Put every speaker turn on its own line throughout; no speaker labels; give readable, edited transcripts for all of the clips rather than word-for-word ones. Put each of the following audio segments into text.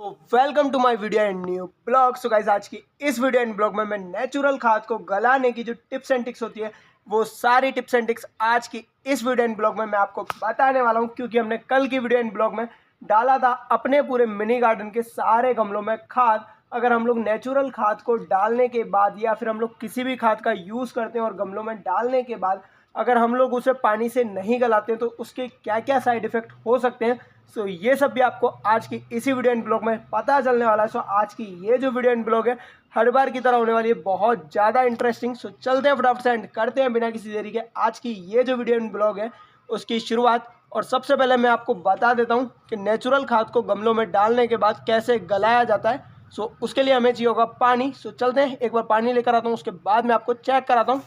तो welcome to my video and new blog. So guys, आज की इस वीडियो एंड ब्लॉग में मैं नेचुरल खाद को गलाने की जो टिप्स एंड टिक्स होती है वो सारी टिप्स एंड टिक्स आज की इस वीडियो एंड ब्लॉग में मैं आपको बताने वाला हूं, क्योंकि हमने कल की वीडियो एंड ब्लॉग में डाला था अपने पूरे मिनी गार्डन के सारे गमलों में खाद। अगर हम लोग नेचुरल खाद को डालने के बाद या फिर हम लोग किसी भी खाद का यूज़ करते हैं और गमलों में डालने के बाद अगर हम लोग उसे पानी से नहीं गलाते हैं तो उसके क्या क्या साइड इफ़ेक्ट हो सकते हैं। सो ये सब भी आपको आज की इसी वीडियो एंड ब्लॉग में पता चलने वाला है। सो आज की ये जो वीडियो एंड ब्लॉग है हर बार की तरह होने वाली है, बहुत ज़्यादा इंटरेस्टिंग। सो चलते हैं फटाफट से एंड करते हैं बिना किसी देरी के आज की ये जो वीडियो एंड ब्लॉग है उसकी शुरुआत। और सबसे पहले मैं आपको बता देता हूँ कि नेचुरल खाद को गमलों में डालने के बाद कैसे गलाया जाता है। सो उसके लिए हमें चाहिए होगा पानी। सो चलते हैं, एक बार पानी लेकर आता हूँ, उसके बाद मैं आपको चेक कराता हूँ।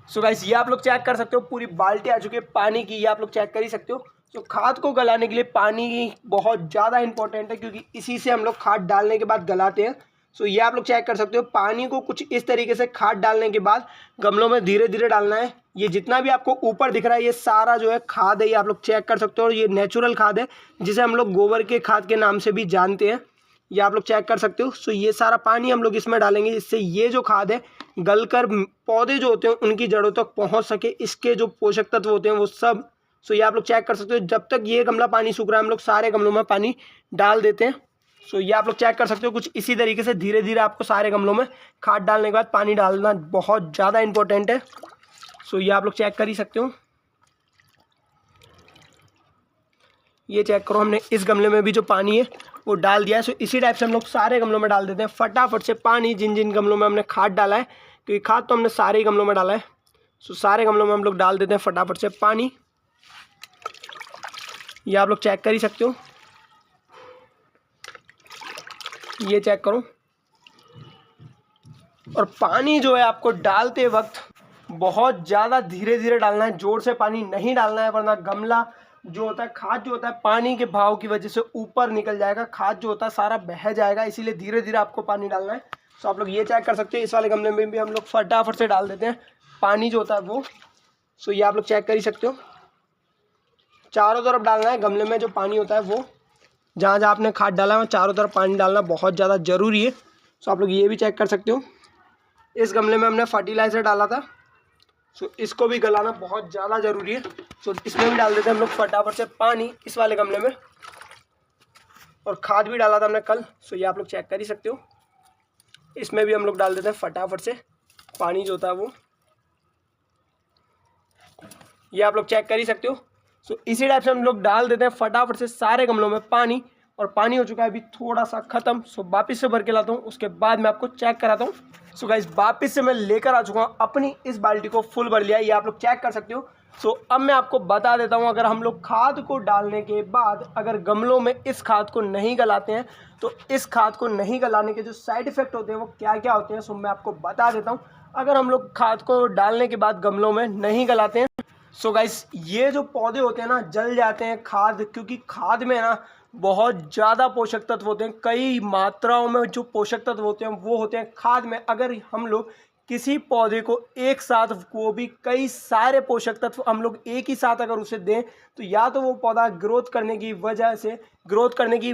सो गाइस, ये आप लोग चेक कर सकते हो, पूरी बाल्टी आ चुकी है पानी की, ये आप लोग चेक कर ही सकते हो। तो खाद को गलाने के लिए पानी बहुत ज़्यादा इंपॉर्टेंट है, क्योंकि इसी से हम लोग खाद डालने के बाद गलाते हैं। सो ये आप लोग चेक कर सकते हो, पानी को कुछ इस तरीके से खाद डालने के बाद गमलों में धीरे धीरे डालना है। ये जितना भी आपको ऊपर दिख रहा है ये सारा जो है खाद है, ये आप लोग चेक कर सकते हो। और ये नेचुरल खाद है जिसे हम लोग गोबर के खाद के नाम से भी जानते हैं, ये आप लोग चेक कर सकते हो। सो ये सारा पानी हम लोग इसमें डालेंगे, जिससे ये जो खाद है गलकर पौधे जो होते हैं उनकी जड़ों तक पहुंच सके, इसके जो पोषक तत्व होते हैं वो सब। सो ये आप लोग चेक कर सकते हो। जब तक ये गमला पानी सूख रहा है हम लोग सारे गमलों में पानी डाल देते हैं। सो ये आप लोग चेक कर सकते हो, कुछ इसी तरीके से धीरे धीरे आपको सारे गमलों में खाद डालने के बाद पानी डालना बहुत ज़्यादा इंपॉर्टेंट है। सो ये आप लोग चेक कर ही सकते हो, ये चेक करो, हमने इस गमले में भी जो पानी है वो डाल दिया है। सो इसी टाइप से हम लोग सारे गमलों में डाल देते हैं फटाफट से पानी, जिन जिन गमलों में हमने खाद डाला है, क्योंकि खाद तो हमने सारे ही गमलों में डाला है। सो सारे गमलों में हम लोग डाल देते हैं फटाफट से पानी, ये आप लोग चेक कर ही सकते हो, ये चेक करो। और पानी जो है आपको डालते वक्त बहुत ज़्यादा धीरे धीरे डालना है, जोर से पानी नहीं डालना है, वरना गमला जो होता है, खाद जो होता है, पानी के भाव की वजह से ऊपर निकल जाएगा, खाद जो होता है सारा बह जाएगा, इसीलिए धीरे धीरे आपको पानी डालना है। तो आप लोग ये चेक कर सकते हो, इस वाले गमले में भी हम लोग फटाफट से डाल देते हैं पानी जो होता है वो। सो ये आप लोग चेक कर ही सकते हो, चारों तरफ डालना है गमले में जो पानी होता है वो, जहाँ जहाँ आपने खाद डाला है वहाँ चारों तरफ पानी डालना बहुत ज़्यादा ज़रूरी है। सो आप लोग ये भी चेक कर सकते हो, इस गमले में हमने फर्टिलाइज़र डाला था, सो इसको भी गलाना बहुत ज़्यादा ज़रूरी है। सो इसमें भी डाल देते हैं हम लोग फटाफट से पानी इस वाले गमले में। और खाद भी डाला था हमने कल, सो ये आप लोग चेक कर ही सकते हो, इसमें भी हम लोग डाल देते हैं फटाफट से पानी जो होता है वो, ये आप लोग चेक कर ही सकते हो। सो इसी टाइप से हम लोग डाल देते हैं फटाफट से सारे गमलों में पानी। और पानी हो चुका है अभी थोड़ा सा ख़त्म। सो वापस से भर के लाता हूँ, उसके बाद मैं आपको चेक कराता हूँ। सो गाइस, वापस से मैं लेकर आ चुका हूँ अपनी इस बाल्टी को, फुल भर लिया है, ये आप लोग चेक कर सकते हो। सो अब मैं आपको बता देता हूँ, अगर हम लोग खाद को डालने के बाद अगर गमलों में इस खाद को नहीं गलाते हैं तो इस खाद को नहीं गलाने के जो साइड इफ़ेक्ट होते हैं वो क्या क्या होते हैं। सो मैं आपको बता देता हूँ। अगर हम लोग खाद को डालने के बाद गमलों में नहीं गलाते हैं, सो गाइस, ये जो पौधे होते हैं ना जल जाते हैं खाद, क्योंकि खाद में ना बहुत ज़्यादा पोषक तत्व होते हैं, कई मात्राओं में जो पोषक तत्व होते हैं वो होते हैं खाद में। अगर हम लोग किसी पौधे को एक साथ, वो भी कई सारे पोषक तत्व हम लोग एक ही साथ अगर उसे दें तो या तो वो पौधा ग्रोथ करने की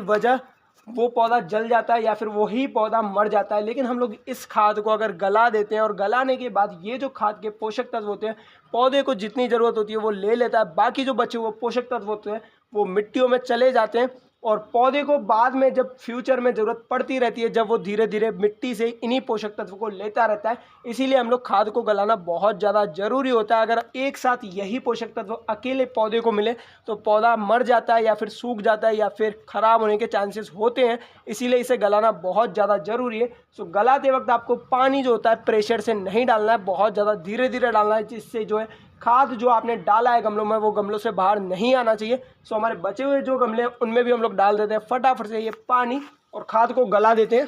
वजह वो पौधा जल जाता है या फिर वही पौधा मर जाता है। लेकिन हम लोग इस खाद को अगर गला देते हैं और गलाने के बाद ये जो खाद के पोषक तत्व होते हैं पौधे को जितनी ज़रूरत होती है वो ले लेता है, बाकी जो बचे हुए पोषक तत्व होते हैं वो मिट्टियों में चले जाते हैं। और पौधे को बाद में जब फ्यूचर में ज़रूरत पड़ती रहती है, जब वो धीरे धीरे मिट्टी से इन्हीं पोषक तत्व को लेता रहता है, इसीलिए हम लोग खाद को गलाना बहुत ज़्यादा ज़रूरी होता है। अगर एक साथ यही पोषक तत्व अकेले पौधे को मिले तो पौधा मर जाता है या फिर सूख जाता है या फिर ख़राब होने के चांसेस होते हैं, इसीलिए इसे गलाना बहुत ज़्यादा ज़रूरी है। सो गलाते वक्त आपको पानी जो होता है प्रेशर से नहीं डालना है, बहुत ज़्यादा धीरे धीरे डालना है, जिससे जो है खाद जो आपने डाला है गमलों में वो गमलों से बाहर नहीं आना चाहिए। सो हमारे बचे हुए जो गमले हैं उनमें भी हम लोग डाल देते हैं फटाफट से ये पानी और खाद को गला देते हैं।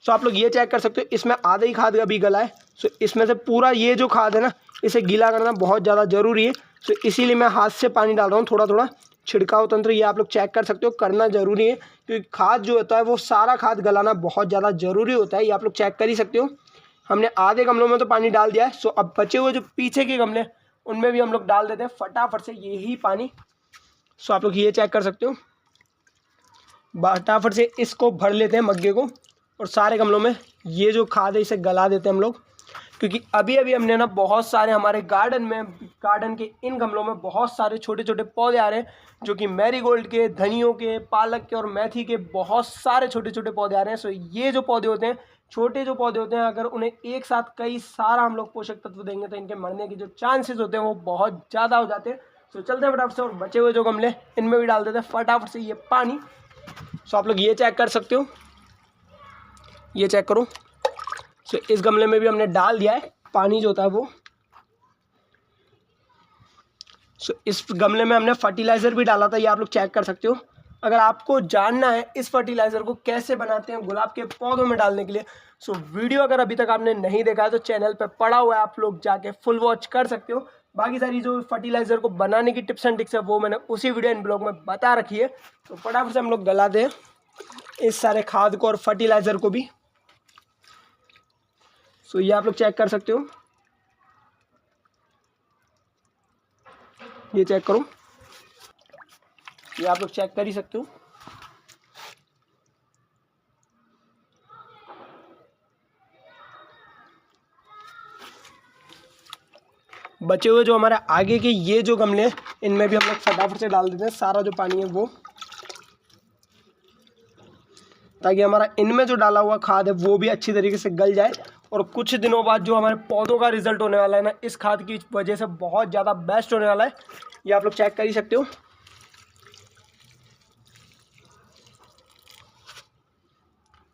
सो आप लोग ये चेक कर सकते हो, इसमें आधा ही खाद अभी गला है। सो इसमें से पूरा ये जो खाद है ना इसे गीला करना बहुत ज़्यादा ज़रूरी है। सो इसीलिए मैं हाथ से पानी डाल रहा हूँ, थोड़ा थोड़ा छिड़काव तंत्र ये आप लोग चेक कर सकते हो, करना ज़रूरी है, क्योंकि खाद जो होता है वो सारा खाद गलाना बहुत ज़्यादा ज़रूरी होता है, ये आप लोग चेक कर ही सकते हो। हमने आधे गमलों में तो पानी डाल दिया है। सो अब बचे हुए जो पीछे के गमले उनमें भी हम लोग डाल देते हैं फटाफट से यही पानी। सो आप लोग ये चेक कर सकते हो, फटाफट से इसको भर लेते हैं मग्गे को और सारे गमलों में ये जो खाद है इसे गला देते हैं हम लोग, क्योंकि अभी अभी हमने ना बहुत सारे हमारे गार्डन के इन गमलों में बहुत सारे छोटे छोटे पौधे आ रहे हैं, जो कि मैरीगोल्ड के, धनियों के, पालक के और मेथी के बहुत सारे छोटे छोटे पौधे आ रहे हैं। सो ये जो पौधे होते हैं, छोटे जो पौधे होते हैं, अगर उन्हें एक साथ कई सारा हम लोग पोषक तत्व देंगे तो इनके मरने के जो चांसेस होते हैं वो बहुत ज़्यादा हो जाते हैं। सो चलते हैं फटाफट से और बचे हुए जो गमले इनमें भी डाल देते हैं फटाफट से ये पानी। सो आप लोग ये चेक कर सकते हो, ये चेक करो। सो इस गमले में भी हमने डाल दिया है पानी जो होता है वो। सो इस गमले में हमने फर्टिलाइज़र भी डाला था, ये आप लोग चेक कर सकते हो। अगर आपको जानना है इस फर्टिलाइज़र को कैसे बनाते हैं गुलाब के पौधों में डालने के लिए, सो वीडियो अगर अभी तक आपने नहीं देखा है तो चैनल पे पड़ा हुआ है, आप लोग जाके फुल वॉच कर सकते हो। बाकी सारी जो फर्टिलाइज़र को बनाने की टिप्स एंड ट्रिक्स है वो मैंने उसी वीडियो एंड ब्लॉग में बता रखी है। तो फटाफट से हम लोग गला दें इस सारे खाद को और फर्टिलाइज़र को भी। सो ये आप लोग चेक कर सकते हो, ये चेक करो, ये आप लोग चेक कर ही सकते हो। बचे हुए जो हमारे आगे के ये जो गमले हैं इनमें भी हम लोग फटाफट से डाल देते हैं सारा जो पानी है वो, ताकि हमारा इनमें जो डाला हुआ खाद है वो भी अच्छी तरीके से गल जाए। और कुछ दिनों बाद जो हमारे पौधों का रिजल्ट होने वाला है ना, इस खाद की वजह से बहुत ज़्यादा बेस्ट होने वाला है। ये आप लोग चेक कर ही सकते हो,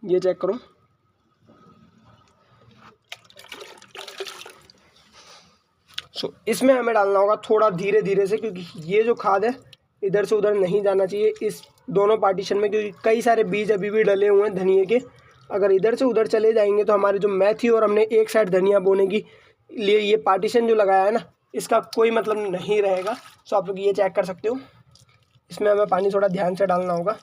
ये चेक करो। सो इसमें हमें डालना होगा थोड़ा धीरे धीरे से, क्योंकि ये जो खाद है इधर से उधर नहीं जाना चाहिए इस दोनों पार्टीशन में, क्योंकि कई सारे बीज अभी भी डले हुए हैं धनिए के। अगर इधर से उधर चले जाएंगे तो हमारी जो मेथी और हमने एक साइड धनिया बोने की लिए ये पार्टीशन जो लगाया है ना, इसका कोई मतलब नहीं रहेगा। सो आप लोग ये चेक कर सकते हो, इसमें हमें पानी थोड़ा ध्यान से डालना होगा।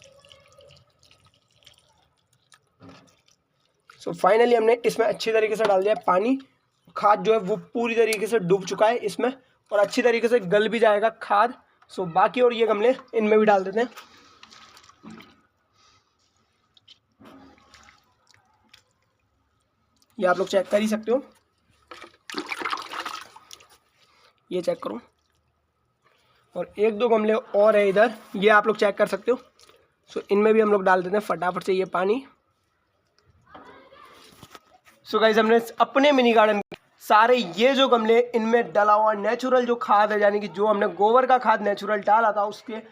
सो फाइनली हमने इसमें अच्छी तरीके से डाल दिया पानी। खाद जो है वो पूरी तरीके से डूब चुका है इसमें और अच्छी तरीके से गल भी जाएगा खाद। सो बाकी और ये गमले इनमें भी डाल देते हैं। ये आप लोग चेक कर ही सकते हो, ये चेक करो। और एक दो गमले और है इधर, ये आप लोग चेक कर सकते हो। सो इनमें भी हम लोग डाल देते हैं फटाफट से ये पानी। सो गाइस हमने अपने मिनी गार्डन सारे ये जो गमले इनमें डला हुआ नेचुरल जो खाद है, यानी कि जो हमने गोबर का खाद नेचुरल डाला था उसके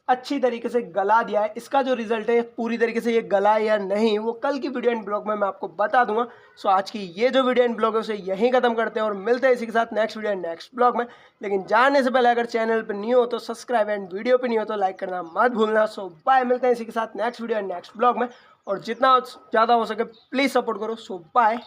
अच्छी तरीके से गला दिया है। इसका जो रिजल्ट है पूरी तरीके से ये गला है या नहीं वो कल की वीडियो एंड ब्लॉग में मैं आपको बता दूंगा। सो आज की ये जो वीडियो एंड ब्लॉग है उसे यहीं खत्म करते हैं और मिलते हैं इसी के साथ next video and next blog में। लेकिन जाने से पहले अगर चैनल पर न्यू हो तो सब्सक्राइब एंड वीडियो पर नहीं हो तो लाइक करना मत भूलना। सो बाय, मिलते हैं इसी के साथ next video and next blog में, और जितना ज़्यादा हो सके प्लीज़ सपोर्ट करो। सो बाय।